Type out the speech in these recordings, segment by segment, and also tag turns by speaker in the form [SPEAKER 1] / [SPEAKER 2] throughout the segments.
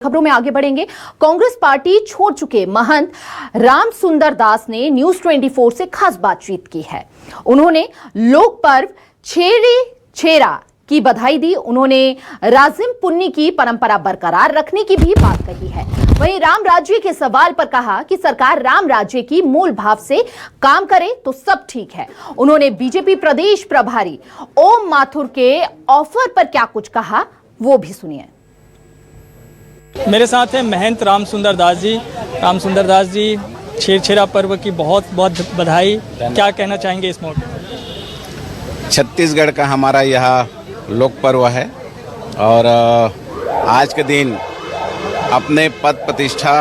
[SPEAKER 1] खबरों में आगे बढ़ेंगे। कांग्रेस पार्टी छोड़ चुके महंत राम सुंदर दास ने न्यूज 24 से खास बातचीत की है। उन्होंने लोक पर्व छेरा की बधाई दी। उन्होंने राजिम पुन्नी की परंपरा बरकरार रखने की भी बात कही है। वहीं राम राज्य के सवाल पर कहा कि सरकार राम राज्य की मूल भाव से काम करे तो सब ठीक है। उन्होंने बीजेपी प्रदेश प्रभारी ओम माथुर के ऑफर पर क्या कुछ कहा वो भी सुनिए।
[SPEAKER 2] मेरे साथ है महंत राम सुंदर दास जी। राम सुंदर दास जी, छेरा पर्व की बहुत बहुत बधाई। क्या कहना चाहेंगे इस मौके पर?
[SPEAKER 3] छत्तीसगढ़ का हमारा यह लोक पर्व है और आज के दिन अपने पद प्रतिष्ठा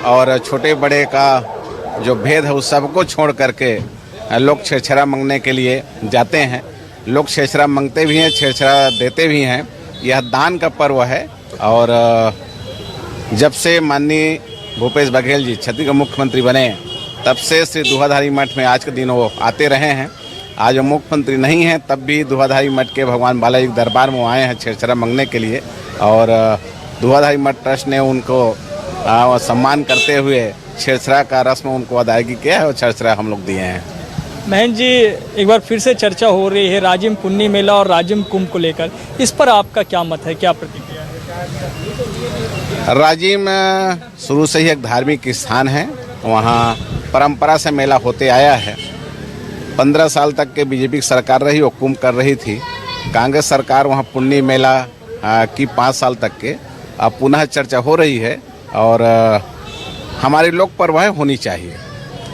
[SPEAKER 3] और छोटे बड़े का जो भेद है उस सबको छोड़ करके लोग छेरा मांगने के लिए जाते हैं। लोग छेरा मांगते भी हैं, छेरा देते भी हैं। यह दान का पर्व है और जब से माननीय भूपेश बघेल जी छत्तीसगढ़ मुख्यमंत्री बने तब से श्री दुधाधारी मठ में आज के दिन वो आते रहे हैं। आज वो मुख्यमंत्री नहीं हैं तब भी दुधाधारी मठ के भगवान बालाजी के दरबार में आए हैं छेरा मांगने के लिए और दुधाधारी मठ ट्रस्ट ने उनको सम्मान करते हुए छेरा का रस्म उनको अदायगी किया है और छेरा हम लोग दिए हैं।
[SPEAKER 2] महंत जी, एक बार फिर से चर्चा हो रही है राजिम पुन्नी मेला और राजिम कुंभ को लेकर। इस पर आपका क्या मत है, क्या प्रतिक्रिया है?
[SPEAKER 3] राजिम शुरू से ही एक धार्मिक स्थान है। वहाँ परंपरा से मेला होते आया है। 15 साल तक के बीजेपी की सरकार रही, वो कुंभ कर रही थी। कांग्रेस सरकार वहाँ पुन्नी मेला की 5 साल तक के अब पुनः चर्चा हो रही है और हमारे लोक पर्व है होनी चाहिए।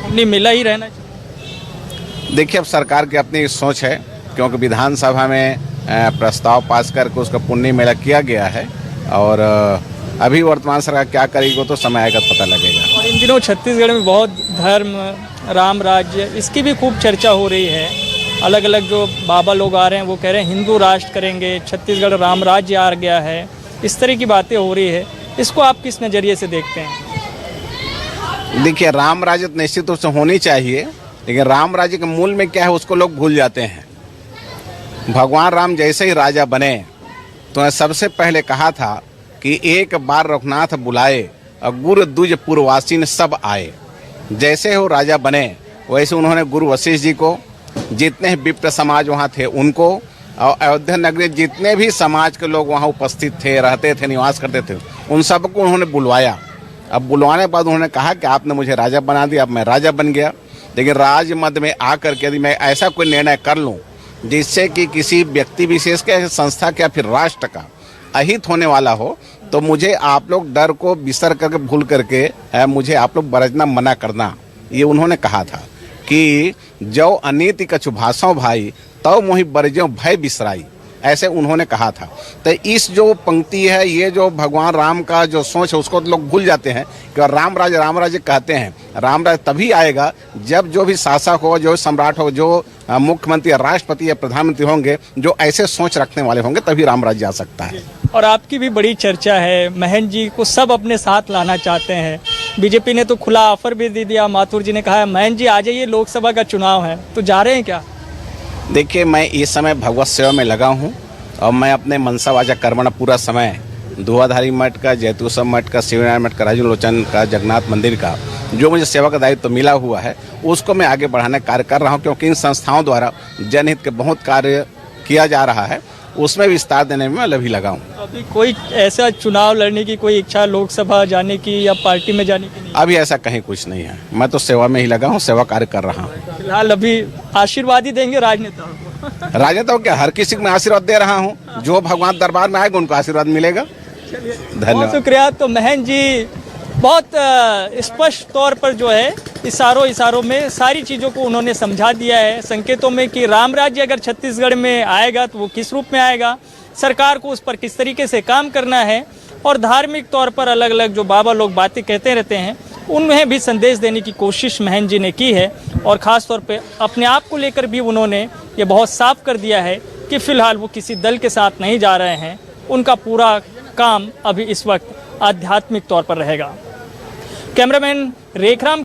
[SPEAKER 2] पुन्नी मेला ही रहना चाहिए।
[SPEAKER 3] देखिए, अब सरकार की अपनी सोच है क्योंकि विधानसभा में प्रस्ताव पास करके उसका पुन्नी मेला किया गया है और अभी वर्तमान सरकार क्या करेगी वो तो समय आएगा पता लगेगा।
[SPEAKER 2] और इन दिनों छत्तीसगढ़ में बहुत धर्म, राम राज्य, इसकी भी खूब चर्चा हो रही है। अलग अलग जो बाबा लोग आ रहे हैं वो कह रहे हैं हिंदू राष्ट्र करेंगे, छत्तीसगढ़ राम राज्य आ गया है। इस तरह की बातें हो रही है, इसको आप किस नज़रिए से देखते हैं?
[SPEAKER 3] देखिए, राम राज्य तो निश्चित रूप से होनी चाहिए, लेकिन राम राज्य के मूल में क्या है उसको लोग भूल जाते हैं। भगवान राम जैसे ही राजा बने तो सबसे पहले कहा था कि एक बार रघुनाथ बुलाए और गुरु दुज पूर्ववासी सब आए। जैसे वो राजा बने वैसे उन्होंने गुरु वशिष्ठ जी को, जितने विप्र समाज वहाँ थे उनको और अयोध्या नगरी जितने भी समाज के लोग वहाँ उपस्थित थे, रहते थे, निवास करते थे, उन सबको उन्होंने बुलवाया। अब बुलवाने के बाद उन्होंने कहा कि आपने मुझे राजा बना दिया, अब मैं राजा बन गया। लेकिन राज मद में आकर के यदि मैं ऐसा कोई निर्णय कर लूँ जिससे कि किसी व्यक्ति विशेष के, संस्था के या फिर राष्ट्र का अहित होने वाला हो तो मुझे आप लोग डर को बिसर करके भूल करके मुझे आप लोग बरजना मना करना। ये उन्होंने कहा था कि जो अनीति कछु भाषो भाई तो मोहि बरजो भय बिसराई, ऐसे उन्होंने कहा था। तो इस जो पंक्ति है, ये जो भगवान राम का जो सोच है उसको तो लोग भूल जाते हैं कि राम राज्य कहते हैं। राम राज्य तभी आएगा जब जो भी शासक हो, जो सम्राट हो, जो मुख्यमंत्री या राष्ट्रपति या प्रधानमंत्री होंगे जो ऐसे सोच रखने वाले होंगे तभी राम राज्य आ सकता है।
[SPEAKER 2] और आपकी भी बड़ी चर्चा है, महंत जी को सब अपने साथ लाना चाहते हैं। बीजेपी ने तो खुला ऑफर भी दे दिया। माथुर जी ने कहा महंत जी आ जाइए, लोकसभा का चुनाव है, तो जा रहे हैं क्या?
[SPEAKER 3] देखिए, मैं इस समय भगवत सेवा में लगा हूँ और मैं अपने मनसा वाचा कर्मणा पूरा समय दुधाधारी मठ का, जैतूसम मठ का, शिवनारायण मठ का, राजू लोचन का, जगन्नाथ मंदिर का जो मुझे सेवा का दायित्व मिला हुआ है उसको मैं आगे बढ़ाने का कार्य कर रहा हूँ क्योंकि इन संस्थाओं द्वारा जनहित के बहुत कार्य किया जा रहा है, उसमें विस्तार देने में मैं अभी लगा हूँ।
[SPEAKER 2] अभी कोई ऐसा चुनाव लड़ने की कोई इच्छा, लोकसभा जाने की या पार्टी में जाने की नहीं?
[SPEAKER 3] अभी ऐसा कहीं कुछ नहीं है, मैं तो सेवा में ही लगा हूँ, सेवा कार्य कर रहा हूँ।
[SPEAKER 2] फिलहाल अभी आशीर्वाद ही देंगे राजनेताओं को?
[SPEAKER 3] राजनेताओं क्या, हर किसी को मैं आशीर्वाद दे रहा हूँ। जो भगवान दरबार में आएगा उनको आशीर्वाद मिलेगा। धन्यवाद,
[SPEAKER 2] बहुत शुक्रिया। तो महंत जी बहुत स्पष्ट तौर पर जो है इशारों में सारी चीज़ों को उन्होंने समझा दिया है, संकेतों में कि राम राज्य अगर छत्तीसगढ़ में आएगा तो वो किस रूप में आएगा, सरकार को उस पर किस तरीके से काम करना है और धार्मिक तौर पर अलग अलग जो बाबा लोग बातें कहते रहते हैं उन्हें भी संदेश देने की कोशिश महंत जी ने की है। और ख़ास तौर पे अपने आप को लेकर भी उन्होंने ये बहुत साफ कर दिया है कि फ़िलहाल वो किसी दल के साथ नहीं जा रहे हैं। उनका पूरा काम अभी इस वक्त आध्यात्मिक तौर पर रहेगा। कैमरामैन रेखराम